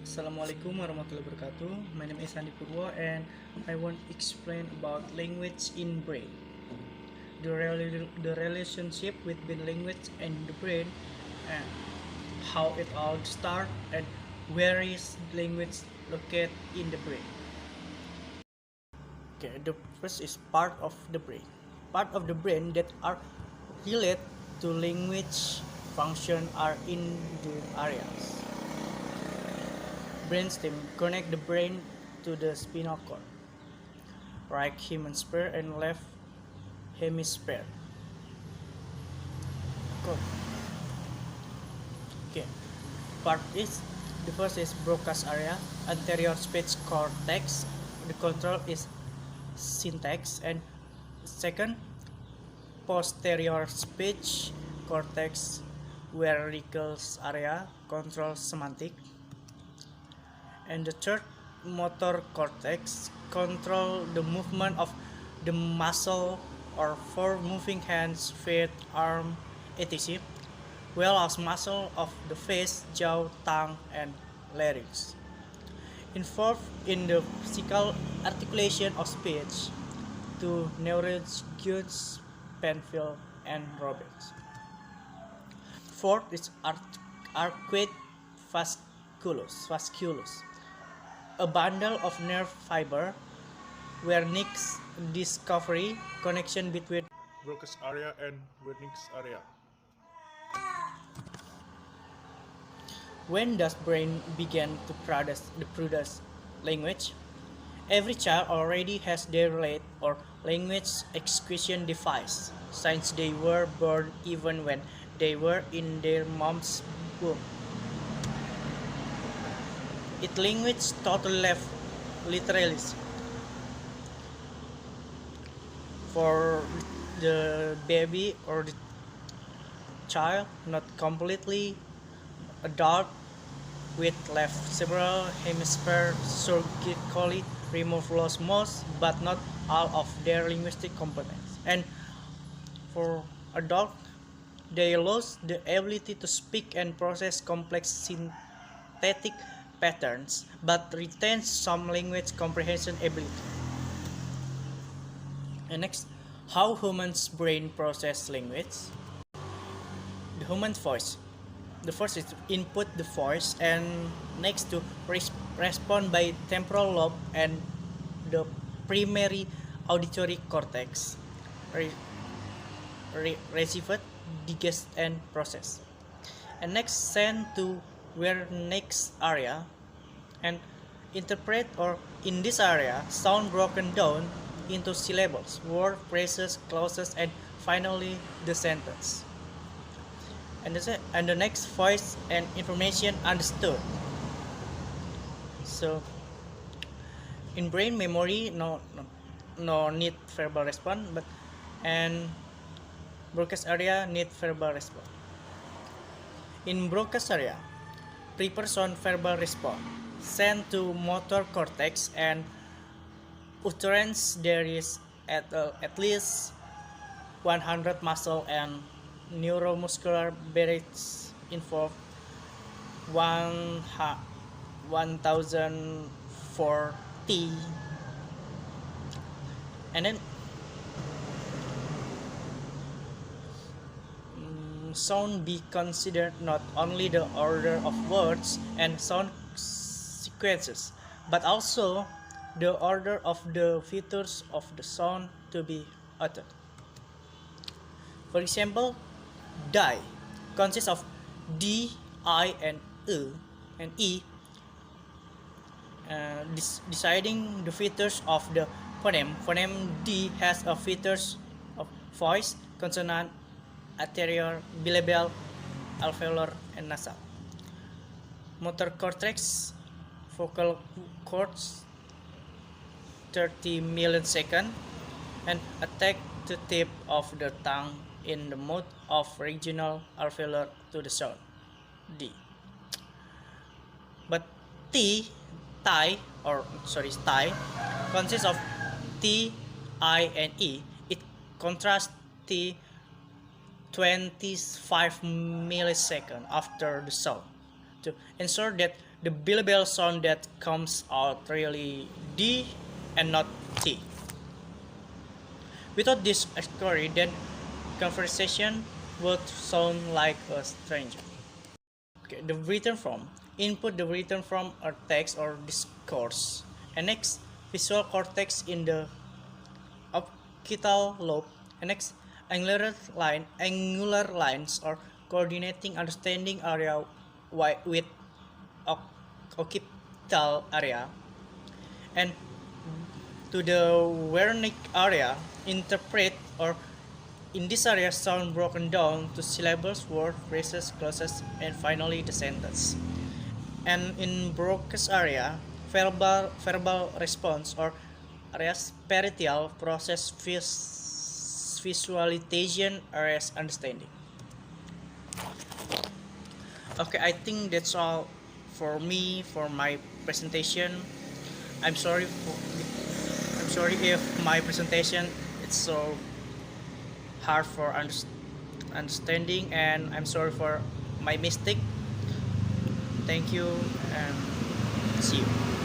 Assalamualaikum warahmatullahi wabarakatuh. My name is Shandy Purwo and I want to explain about language in brain. The relationship between language and the brain and how it all start and where is language located in the brain. Okay, the first is part of the brain. Part of the brain that are related to language function are in the areas. Brainstem connect the brain to the spinal cord, right hemisphere and left hemisphere. Cool. Okay, part is the first is broadcast area, anterior speech cortex. The control is syntax, and second posterior speech cortex, verticals area, control semantic. And the third motor cortex control the movement of the muscle or for moving hands, feet, arm, etc. Well as muscle of the face, jaw, tongue, and larynx. Involved in the physical articulation of speech to neurons, Guts, Penfield, and Roberts. Fourth is arcuate vasculus, a bundle of nerve fiber where Nick's discovery connection between Broca's area and Wernicke's area. when does brain begin to produce language? Every child already has their late or language acquisition device since they were born, even when they were in their mom's womb. It language totally left literally for the baby or the child, not completely adult, with left several hemisphere surgically remove lost most but not all of their linguistic components. And for adult, they lose the ability to speak and process complex synthetic patterns but retains some language comprehension ability. And next, how humans brain process language. The human voice. The first is to input the voice, and next to respond by temporal lobe and the primary auditory cortex. Receive it, digest, and process. And next, send to where next area and interpret, or in this area sound broken down into syllables, word, phrases, clauses, and finally the sentence. And the next, voice and information understood. So in brain memory, no need verbal response, but and broadcast area need verbal response. In broadcast area, pre-person verbal response sent to motor cortex and utterance. There is at least 100 muscle and neuromuscular barriers involved, 1040, and then sound be considered not only the order of words and sound sequences, but also the order of the features of the sound to be uttered. For example, die consists of D, I, and E, deciding the features of the phoneme. Phoneme D has a features of voice, consonant, anterior, bilabial, alveolar, and nasal. Motor cortex, vocal cords, 30 milliseconds, and attack the tip of the tongue in the mouth of regional alveolar to the sound D. But tie consists of T, I, and E. It contrasts T 25 milliseconds after the sound to ensure that the billable sound that comes out really D and not T. Without this category, then conversation would sound like a stranger. Okay, the written form. Input the written form or text or discourse. And next, visual cortex in the occipital lobe. And next, angular lines or coordinating understanding area with occipital area. And to the Wernicke area, interpret or in this area sound broken down to syllables, word, phrases, clauses, and finally the sentence. And in Broca's area, verbal response or areas peritial process visualization areas understanding. Okay, I think that's all for me for my presentation. I'm sorry if my presentation is so hard for understanding, and I'm sorry for my mistake. Thank you and see you.